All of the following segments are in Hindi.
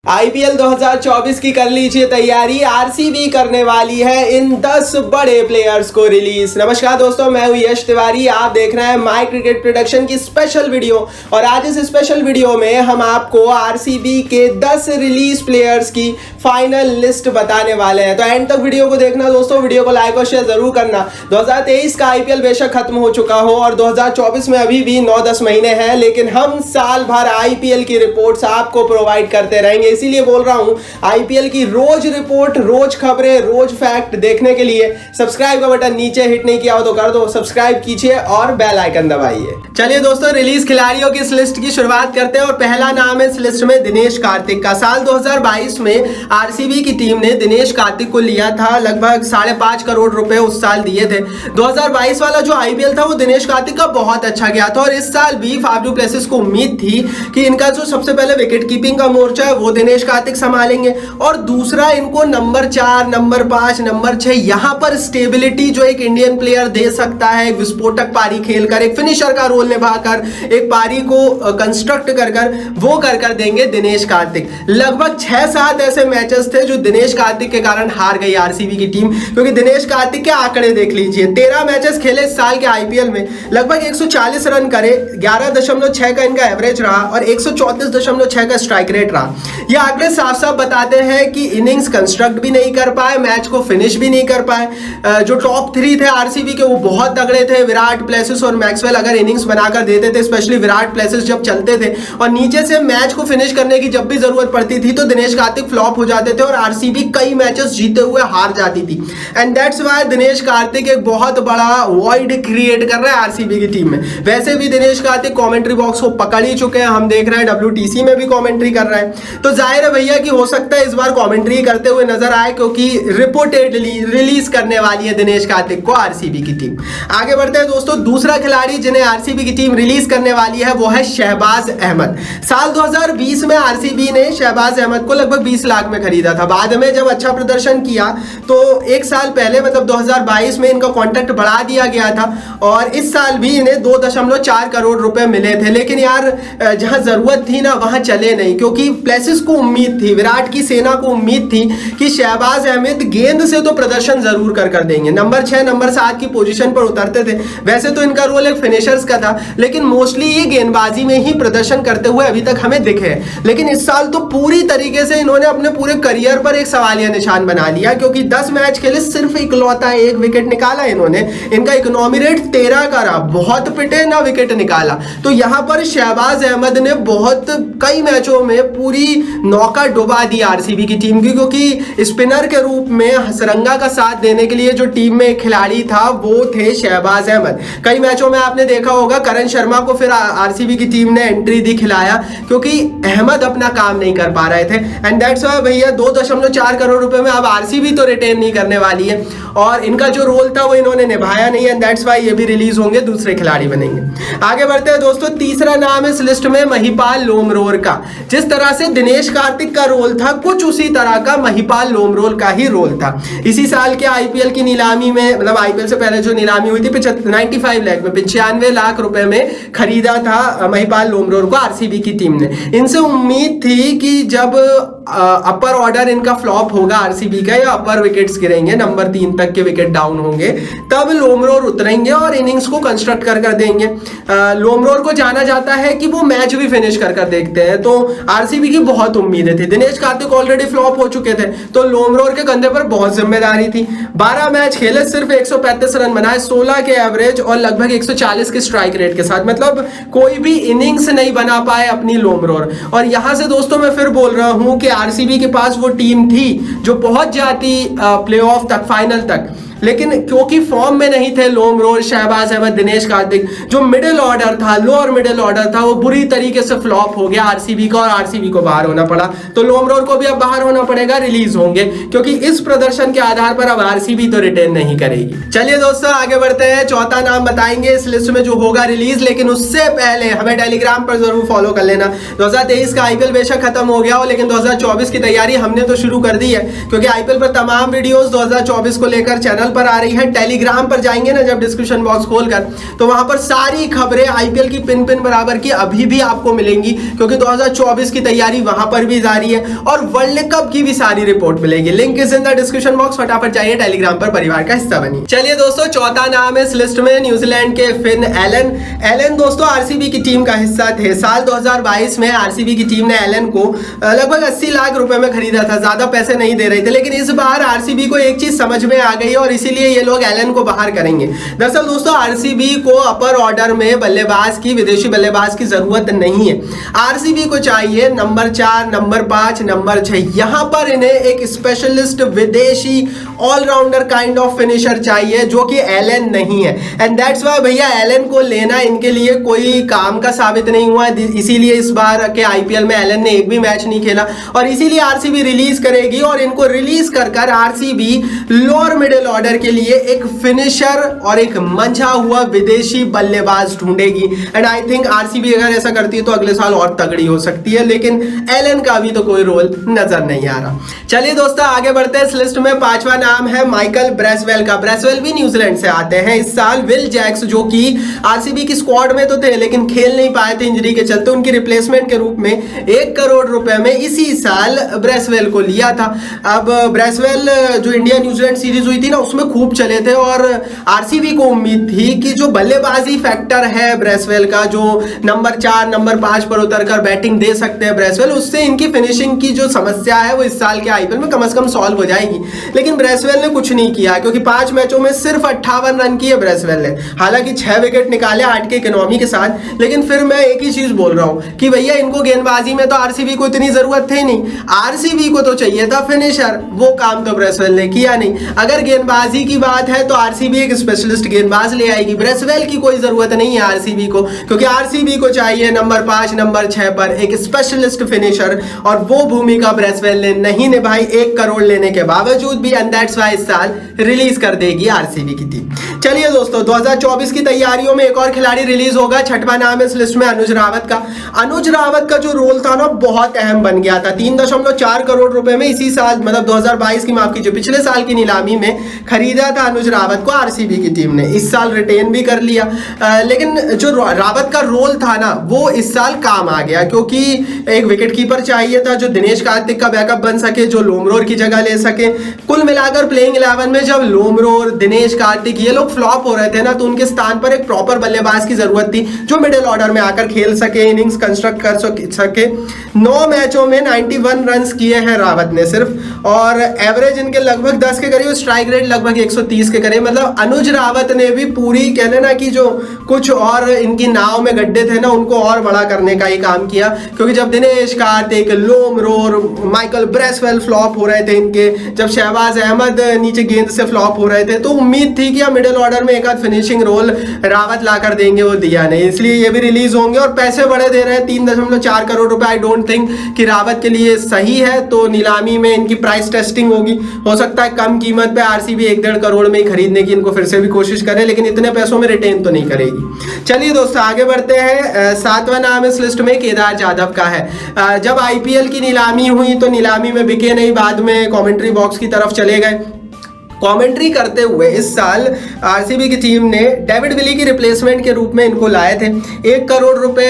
आईपीएल 2024 की कर लीजिए तैयारी। आरसीबी करने वाली है इन 10 बड़े प्लेयर्स को रिलीज। नमस्कार दोस्तों, मैं हूं यश तिवारी। आप देख रहे हैं माय क्रिकेट प्रोडक्शन की स्पेशल वीडियो और आज इस स्पेशल वीडियो में हम आपको आरसीबी के 10 रिलीज प्लेयर्स की फाइनल लिस्ट बताने वाले हैं। तो एंड तक वीडियो को देखना दोस्तों, वीडियो को लाइक और शेयर जरूर करना। 2023 का आईपीएल बेशक खत्म हो चुका हो और 2024 में अभी भी 9-10 महीने हैं, लेकिन हम साल भर आईपीएल की रिपोर्ट्स आपको प्रोवाइड करते रहेंगे। इसीलिए बोल रहा हूं, आईपीएल की रोज रिपोर्ट, रोज खबरें, रोज फैक्ट देखने के लिए सब्सक्राइब का बटन नीचे हिट नहीं किया हो तो कर दो, सब्सक्राइब कीजिए और बेल आइकन दबाइए। चलिए दोस्तों, रिलीज खिलाड़ियों की इस लिस्ट की शुरुआत करते हैं और पहला नाम है इस लिस्ट में दिनेश कार्तिक का। साल 2022 में आरसीबी की टीम ने दिनेश कार्तिक को लिया था, लगभग 5.5 करोड़ रुपए उस साल दिए थे। 2022 वाला जो आईपीएल था वो दिनेश कार्तिक का बहुत अच्छा गया था और इस साल भी फाफ डू प्लेसिस को उम्मीद थी कि इनका जो सबसे पहले विकेट कीपिंग का मोर्चा है वो दिनेश कार्तिक संभालेंगे और दूसरा इनको नंबर 4, नंबर 5, नंबर 6 यहां पर स्टेबिलिटी जो एक इंडियन प्लेयर दे सकता है, एक विस्फोटक पारी खेलकर, एक फिनिशर का रोल निभाकर, एक पारी को कंस्ट्रक्ट कर वो कर देंगे दिनेश कार्तिक। लगभग 6-7 ऐसे मैचेस थे जो दिनेश कार्तिक के कारण हार गई आरसीबी की टीम, क्योंकि दिनेश कार्तिक के आंकड़े देख लीजिए। 13 मैचेस खेले इस साल के आईपीएल में, लगभग 140 रन करे, 11.6 का इनका एवरेज रहा और 134.6 का स्ट्राइक रेट रहा। ये आंकड़े साफ साफ बताते हैं कि इनिंग्स कंस्ट्रक्ट भी नहीं कर पाए, मैच को फिनिश भी नहीं कर पाए। जो टॉप 3 थे आरसीबी के वो बहुत तगड़े थे, विराट, प्लेसिस और मैक्सवेल अगर इनिंग्स बनाकर देते थे, स्पेशली विराट, प्लेसिस जब चलते थे और नीचे से मैच को फिनिश करने की जब भी जरूरत पड़ती थी तो दिनेश कार्तिक फ्लॉप हो जाते थे और आरसीबी कई मैचेस जीते हुए हार जाती थी। And that's why Dinesh Karthik एक बहुत बड़ा वॉइड क्रिएट कर रहा है आरसीबी की टीम में। वैसे भी दिनेश कार्तिक कमेंट्री बॉक्स को पकड़ ही चुके हैं, हम देख रहे हैं डब्ल्यूटीसी में भी कमेंट्री कर रहा है, तो जाहिर है भैया कि हो सकता है इस बार कमेंट्री करते हुए नजर आए, क्योंकि रिपोर्टेडली रिलीज करने वाली है दिनेश कार्तिक को आरसीबी की टीम। आगे बढ़ते हैं दोस्तों, दूसरा खिलाड़ी जिन्हें आरसीबी की टीम रिलीज करने वाली है वो है शहबाज अहमद। साल 2020 में आरसीबी ने शहबाज अहमद को लगभग 20 लाख में खरीदा था। बाद में जब अच्छा प्रदर्शन किया तो एक साल पहले मतलब 2022 में इनका कॉन्ट्रैक्ट बढ़ा दिया गया था और इस साल भी इन्हें 2.4 करोड़ रुपए मिले थे। लेकिन यार जहां जरूरत थी ना वहां चले नहीं, क्योंकि प्लेसिस को उम्मीद थी, विराट की सेना को उम्मीद थी कि शहबाज अहमद गेंद से तो प्रदर्शन जरूर कर देंगे, नंबर 6, नंबर 7 की पोजीशन पर उतरते थे। वैसे तो इनका रोल एक फिनिशर्स का था, लेकिन मोस्टली ये गेंदबाजी में ही प्रदर्शन करते हुए अभी तक हमें दिखे। लेकिन इस साल तो पूरी तरीके से इन्होंने अपने पूरे करियर पर एक सवालिया निशान बना लिया, क्योंकि 10 मैच खेले, सिर्फ इकलौता 1 विकेट निकाला इन्होंने। इनका इकोनॉमी रेट 13 का रहा, बहुत पिटे ना विकेट निकाला। तो यहां पर शहबाज अहमद ने बहुत कई मैचों में पूरी नौका डुबा दी आरसीबी की टीम की, क्योंकि स्पिनर के रूप में हसरंगा का साथ देने के लिए जो टीम में एक खिलाड़ी था वो थे शहबाज अहमद। कई मैचों में आपने देखा होगा करण शर्मा को फिर आरसीबी की टीम ने एंट्री दी, खिलाया, क्योंकि अहमद अपना काम नहीं कर पा रहे थे। एंड दैट्स व्हाई भैया 2.4 करोड़ रुपए में अब आरसीबी तो रिटेन नहीं करने वाली है और इनका जो रोल था वो इन्होंने निभाया नहीं। एंड दैट्स व्हाई ये भी रिलीज होंगे, दूसरे खिलाड़ी बनेंगे। आगे बढ़ते हैं दोस्तों, तीसरा नाम इस लिस्ट में महिपाल लोमरोर का। जिस तरह से दिनेश कार्तिक का रोल था, कुछ उसी तरह का महिपाल लोमरोर का ही रोल था। इसी साल के आईपीएल की नीलामी में, मतलब आईपीएल से पहले जो नीलामी हुई थी 95 लाख में, 95 लाख रुपए में खरीदा था महिपाल लोमरोर को आरसीबी की टीम ने। इनसे उम्मीद थी कि जब अपर ऑर्डर इनका फ्लॉप होगा आरसीबी का, या अपर विकेट्स गिरेंगे, नंबर 3 तक के विकेट डाउन होंगे, तब लोमरोर उतरेंगे और इनिंग्स को कंस्ट्रक्ट कर देंगे। लोमरोर को जाना जाता है कि वो मैच भी फिनिश कर देखते हैं, तो आरसीबी की बहुत उम्मीदें थी। दिनेश कार्तिक ऑलरेडी फ्लॉप हो चुके थे, तो लोमरोर के कंधे पर बहुत जिम्मेदारी थी। 12 मैच खेले, सिर्फ 135 रन बनाए, 16 के एवरेज और लगभग 140 के स्ट्राइक रेट के साथ, मतलब कोई भी इनिंग्स नहीं बना पाए अपनी लोमरोर। और यहां से दोस्तों मैं फिर बोल रहा हूं कि आरसीबी के पास वो टीम थी जो पहुंच जाती प्लेऑफ तक, फाइनल तक, लेकिन क्योंकि फॉर्म में नहीं थे लोमरोर, शहबाज अहमद, दिनेश कार्तिक, जो मिडिल ऑर्डर था, लोअर मिडिल ऑर्डर था, वो बुरी तरीके से फ्लॉप हो गया आरसीबी का और आरसीबी को बाहर होना पड़ा। तो लोमरोर को भी अब बाहर होना पड़ेगा, रिलीज होंगे, क्योंकि इस प्रदर्शन के आधार पर अब आरसीबी तो रिटेन नहीं करेगी। चलिए दोस्तों आगे बढ़ते हैं, चौथा नाम बताएंगे इस लिस्ट में जो होगा रिलीज, लेकिन उससे पहले हमें टेलीग्राम पर जरूर फॉलो कर लेना। 2023 का आईपीएल बेशक खत्म हो गया हो, लेकिन 2024 की तैयारी हमने तो शुरू कर दी है, क्योंकि आईपीएल पर तमाम वीडियोस 2024 को लेकर चैनल पर आ रही है। टेलीग्राम पर जाएंगे ना जब डिस्क्रिप्शन बॉक्स खोलकर, तो वहां पर सारी खबरें आईपीएल की पिन पिन बराबर की अभी भी आपको मिलेंगी, क्योंकि 2024 की तैयारी वहां पर भी जारी है और वर्ल्ड कप की भी सारी रिपोर्ट मिलेगी। Link is in the description box. फटाफट जाइए टेलीग्राम पर परिवार का हिस्सा बनिए। चलिए दोस्तों, चौथा नाम है इस लिस्ट में न्यूजीलैंड के फिन एलन दोस्तों आरसीबी की टीम का हिस्सा थे। साल 2022 में आरसीबी की टीम ने एलन को लगभग 80 लाख रुपए में खरीदा था, ज्यादा पैसे नहीं दे रहे थे। लेकिन इस बार आरसीबी को एक चीज समझ में आ गई और इसीलिए ये लोग एलन को बाहर करेंगे। दरअसल दोस्तों आरसीबी को अपर ऑर्डर में बल्लेबाज की, विदेशी बल्लेबाज की जरूरत नहीं है। आरसीबी को चाहिए नंबर 4, नंबर 5, नंबर 6। यहां पर इन्हें एक स्पेशलिस्ट विदेशी ऑलराउंडर काइंड ऑफ फिनिशर चाहिए, जो कि एलन नहीं है। एंड दैट्स व्हाई भैया एलन को लेना इनके लिए कोई काम का साबित नहीं हुआ। इसीलिए इस बार के आईपीएल में एलन ने एक भी मैच नहीं खेला और इसीलिए आरसीबी रिलीज करेगी। और इनको रिलीज कर आरसीबी लोअर मिडिल ऑर्डर के लिए एक फिनिशर और एक मंझा हुआ विदेशी बल्लेबाज ढूंढेगी। एंड आई थिंक आरसीबी अगर ऐसा करती है तो अगले साल और तगड़ी हो सकती है, लेकिन एलन का भी तो कोई रोल नजर नहीं आ रहा। चलिए दोस्तों आगे बढ़ते हैं इस लिस्ट में। पांचवा नाम है माइकल ब्रेसवेल का। ब्रेसवेल भी न्यूजीलैंड से आते हैं। इस साल विल जैक्स, जो कि आरसीबी की स्क्वाड में तो थे लेकिन खेल नहीं पाए थे इंजरी के चलते, उनकी रिप्लेसमेंट के रूप में 1 करोड़ रुपए में इसी साल ब्रेसवेल को लिया था। अब ब्रेसवेल जो इंडिया न्यूजीलैंड सीरीज हुई थी ना, उसमें खूब चले थे और आरसीबी को उम्मीद थी कि जो बल्लेबाजी फैक्टर है ब्रेसवेल का, जो नंबर 4, नंबर 5 पर उतरकर बैटिंग दे सकते हैं ब्रेसवेल, उससे इनकी फिनिशिंग की जो समस्या है वो इस साल के आईपीएल में कम से कम सॉल्व हो जाएगी। लेकिन ब्रेसवेल ने कुछ नहीं किया, क्योंकि 5 मैचों में सिर्फ 58 रन किए ब्रेसवेल ने। हालांकि 6 विकेट निकाले 8 के इकोनॉमी के साथ। लेकिन फिर मैं एक ही चीज बोल रहा हूं कि भैया इनको गेंदबाजी में तो आरसीबी को इतनी जरूरत थी नहीं। आरसीबी को तो चाहिए था फिनिशर, वो काम तो ब्रेसवेल ने किया नहीं। अगर गेंदबाजी की बात है तो आरसीबी एक स्पेशलिस्ट गेंदबाज ले आएगी। ब्रेसवेल की कोई जरूरत नहीं है आरसीबी को, क्योंकि आरसीबी को चाहिए नंबर 5, नंबर 6 पर एक स्पेशलिस्ट फिनिशर, और वो भूमिका ब्रेसवेल ने नहीं निभाई 1 करोड़ लेने के बावजूद भी। एंड दैट्स व्हाई इस साल रिलीज कर देगी आरसीबी की टीम। चलिए दोस्तों 2024 की तैयारियों में एक और खिलाड़ी रिलीज होगा। छठवां नाम है इस लिस्ट में अनुज रावत का। अनुज रावत का जो रोल था ना बहुत अहम बन गया था। 3.4 करोड़ रुपए में इसी साल, मतलब 2022 की, माफ कीजिए, पिछले साल की नीलामी में खरीदा था अनुज रावत को आरसीबी की टीम ने। इस साल रिटेन भी कर लिया। लेकिन जो रावत का रोल था ना वो इस साल काम आ गया, क्योंकि एक विकेट कीपर चाहिए था जो दिनेश कार्तिक का बैकअप बन सके, जो लोमरोर की जगह ले सके। कुल मिलाकर प्लेइंग 11 में जब लोमरोर, दिनेश कार्तिक ये लोग फ्लॉप हो रहे थे ना, तो उनके स्थान पर एक प्रॉपर बल्लेबाज की जरूरत थी जो मिडिल ऑर्डर में आकर खेल सके, इनिंग्स कंस्ट्रक्ट कर सके। 9 मैचों में 91 रन्स किए हैं रावत ने सिर्फ, और एवरेज इनके लगभग 10 के करीब, स्ट्राइक रेट लगभग 130 के करीब। मतलब अनुज रावत ने भी पूरी, कहने ना कि जो कुछ और इनकी नाव में गड्ढे थे ना उनको और बड़ा करने का ही काम किया। क्योंकि जब Dinesh Karthik, Lomror, Michael Bracewell flop हो रहे थे इनके, जब शहबाज अहमद नीचे गेंद से फ्लॉप हो रहे थे, तो उम्मीद थी कि मिडिल ऑर्डर में एक आध फिनिशिंग रोल रावत लाकर देंगे, वो दिया नहीं। इसलिए ये भी रिलीज होंगे और पैसे बड़े दे रहे हैं, 3.4 करोड़ रुपए। आई डोंट थिंक कि रावत के लिए सही है, तो नीलामी में इनकी प्राइस टेस्टिंग होगी। हो सकता है कम कीमत पे आरसीबी 1.5 करोड़ में ही खरीदने की इनको फिर से भी कोशिश करे, लेकिन इतने पैसों में रिटेन तो नहीं करेगी। चलिए दोस्तों आगे बढ़ते हैं। 7वां नाम इस लिस्ट में केदार जाधव का है। जब आईपीएल की नीलामी हुई तो नीलामी में बिके नहीं, बाद में कमेंट्री बॉक्स की तरफ चले गए। कमेंट्री करते हुए इस साल आरसीबी की टीम ने डेविड विली की रिप्लेसमेंट के रूप में इनको लाए थे। 1 करोड़ रुपए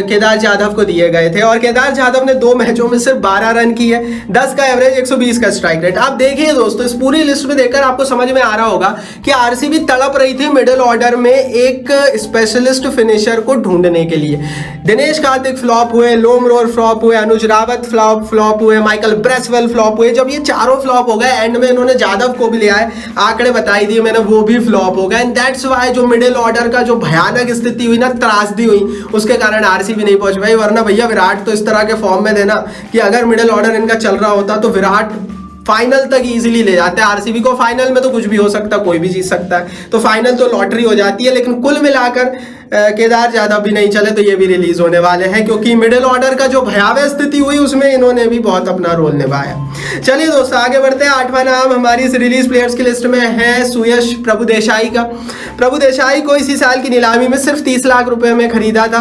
केदार जाधव को दिए गए थे और केदार जाधव ने 2 मैचों में सिर्फ 12 रन किए, 10 का एवरेज, 120 का स्ट्राइक रेट। आप देखिए दोस्तों, इस पूरी लिस्ट में देखकर आपको समझ में आ रहा होगा कि आरसीबी तड़प रही थी मिडिल ऑर्डर में एक स्पेशलिस्ट फिनिशर को ढूंढने के लिए। दिनेश कार्तिक फ्लॉप हुए, लोमरोर फ्लॉप हुए, अनुज रावत फ्लॉप हुए, माइकल ब्रेसवेल फ्लॉप हुए। जब ये चारों फ्लॉप हो गए, एंड में इन्होंने जाधव को भी है, आंकड़े बताई दिए मैंने, वो भी फ्लॉप हो गए। एंड दैट्स व्हाई जो मिडिल ऑर्डर का जो भयानक स्थिति हुई ना, त्रासदी हुई, उसके कारण आरसीबी नहीं पहुंच पाई। वरना भैया विराट तो इस तरह के फॉर्म में थे ना कि अगर मिडिल ऑर्डर इनका चल रहा होता तो विराट फाइनल तक इजीली ले जाते हैं। आरसीबी को फाइनल में तो कुछ भी हो सकता है, कोई भी जीत सकता है, तो फाइनल तो लॉटरी हो जाती है। लेकिन कुल मिलाकर केदार जाधव भी नहीं चले तो ये भी रिलीज होने वाले हैं, क्योंकि मिडिल ऑर्डर का जो भयावह स्थिति हुई उसमें इन्होंने भी बहुत अपना रोल निभाया। चलिए दोस्तों आगे बढ़ते हैं। 8वां नाम हमारी इस रिलीज प्लेयर्स की लिस्ट में है सुयश प्रभुदेसाई का। प्रभुदेसाई को इसी साल की नीलामी में सिर्फ 30 लाख रुपए में खरीदा था।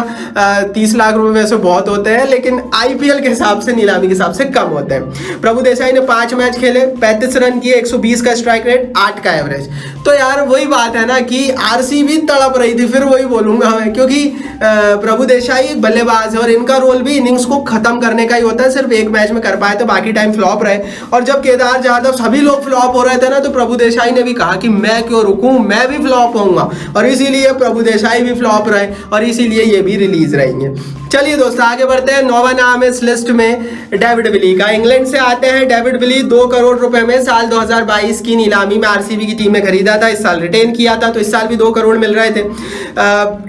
30 लाख रुपए वैसे बहुत होते हैं, लेकिन आईपीएल के हिसाब से, नीलामी के हिसाब से कम होते हैं। प्रभुदेसाई ने 5 मैच खेले, 35 रन किए, 120 का स्ट्राइक रेट, 8 का एवरेज। तो यार वही बात है ना कि आरसीबी तड़प रही थी, फिर वही बोलूंगा मैं, क्योंकि प्रभुदेसाई एक बल्लेबाज है और इनका रोल भी इनिंग्स को खत्म करने का ही होता है। सिर्फ एक मैच में कर पाए तो बाकी टाइम फ्लॉप रहे, और जब केदार जाधव सभी लोग फ्लॉप हो रहे थे ना, तो प्रभुदेसाई ने भी कहा कि मैं क्यों रुकूं, मैं भी फ्लॉप होऊंगा, और इसीलिए प्रभुदेसाई भी फ्लॉप रहे और इसीलिए ये भी रिलीज रहेंगे। चलिए दोस्तों आगे बढ़ते हैं। 9वां नाम है इस लिस्ट में डेविड विली का। इंग्लैंड से आते हैं डेविड विली। 2 करोड़ रुपए में साल 2022 की नीलामी में आरसीबी की टीम ने खरीदा था। इस साल रिटेन किया था, तो इस साल भी 2 करोड़ मिल रहे थे।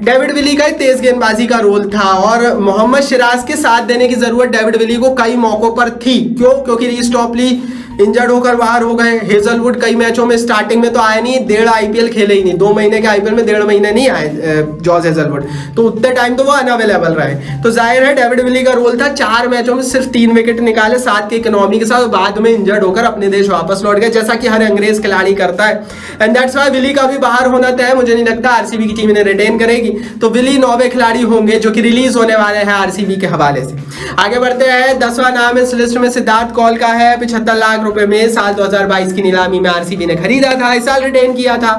डेविड विली का तेज गेंदबाजी का रोल था और मोहम्मद सिराज के साथ देने की जरूरत डेविड विली को कई मौकों पर थी। क्योंकि रीस टॉपली इंजर्ड होकर बाहर हो गए। हेजलवुड कई मैचों में स्टार्टिंग में तो आए नहीं, 1.5 आईपीएल खेले ही नहीं, 2 महीने के आईपीएल में 1.5 महीने नहीं आए जॉर्ज हेजलवुड, तो उतने टाइम तो वो अनअवेलेबल रहे। तो जाहिर है डेविड विली का रोल था, 4 मैचों में सिर्फ 3 विकेट निकाले, 7 के इकोनॉमी के साथ, बाद में इंजर्ड होकर अपने देश वापस लौट गए, जैसा कि हर अंग्रेज खिलाड़ी करता है। एंड दैट्स व्हाई विली का भी बाहर होना तय है। मुझे नहीं लगता आरसीबी की टीम इन्हें रिटेन करेगी, तो विली 9वें खिलाड़ी होंगे जो कि रिलीज होने वाले हैं आरसीबी के हवाले से। आगे बढ़ते हैं। 10वां नाम इस लिस्ट में सिद्धार्थ कौल का है। 75 लाख रुपए में साल 2022 की नीलामी में आरसीबी ने खरीदा था, इस साल रिटेन किया था।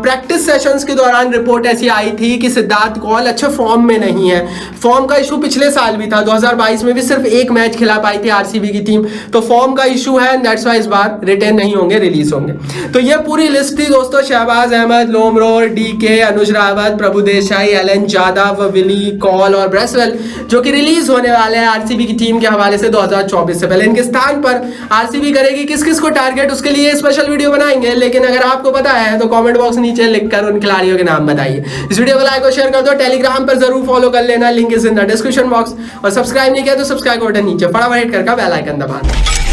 प्रैक्टिस सेशंस के दौरान रिपोर्ट ऐसी आई थी कि सिद्धार्थ कौल अच्छे फॉर्म में नहीं है। फॉर्म का इशू पिछले साल भी था, 2022 में भी सिर्फ 1 मैच खिला पाई थी आरसीबी की टीम, तो फॉर्म का इशू है। दैट्स व्हाई इस बार रिटेन नहीं होंगे, रिलीज होंगे। तो ये पूरी लिस्ट थी दोस्तों। शहबाज अहमद, लोमरोर, डीके, अनुज रावत, प्रभुदेसाई, एलन जाधव, विली, कौल और ब्रेसवेल जो कि रिलीज होने वाले हैं आरसीबी की टीम के हवाले से 2024 से पहले। इनके स्थान पर आरसीबी करेगी किस किस को टारगेट, उसके लिए स्पेशल वीडियो बनाएंगे। लेकिन अगर आपको पता है तो कमेंट बॉक्स नीचे लिखकर उन खिलाड़ियों के नाम बताइए। इस वीडियो को लाइक और शेयर कर दो। टेलीग्राम पर जरूर फॉलो कर लेना, link is in the description box. और सब्सक्राइब नहीं किया तो सब्सक्राइब बटन नीचे फटाफट हिट करके बेल आइकन दबा दो।